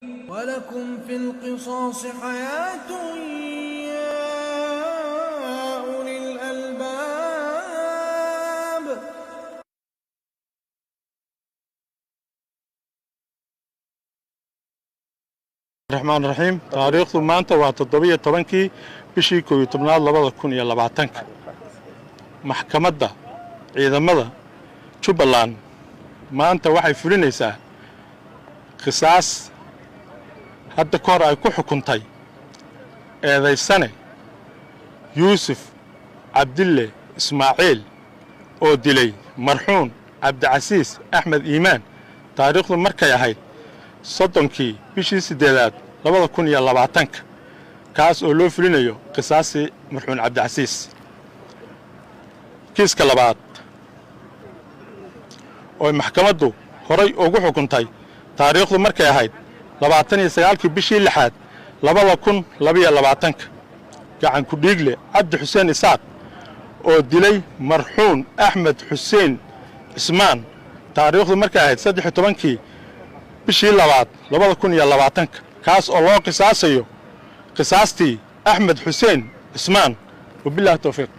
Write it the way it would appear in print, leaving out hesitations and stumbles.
ولكم في القصاص حياة يا أولي الألباب. الرحمن الرحيم. taariikhdu maanta waa 17 bishii 11 2020 maxkamadda ciidamada Jubbaland maanta waxay fulinaysaa qisaas hadda ka hor ay ku xukuntay eedaysane Yuusuf Cabdille Ismaaciil oo dilay marxuum Cabdicasiis Axmed Iimaan taariikhdu markay ahayd 30 bishii 8 2020 kaas oo loo fulinayo qisaasi marxuum Cabdicasiis. kiiska labaad oo maxkamaddu horay ugu xukuntay taariikhdu markay ahayd 29 bishii 6 2022 gacan ku dhiigle Cabdi Xuseen Isaaq oo dilay marxuum Axmed Xuseen Ismaan taariikhdu markay ahayd 13 bishii 2 2020 kaas oo loo qisaasayo qisaastii Axmed Xuseen Ismaan wabillahi tawfiiq.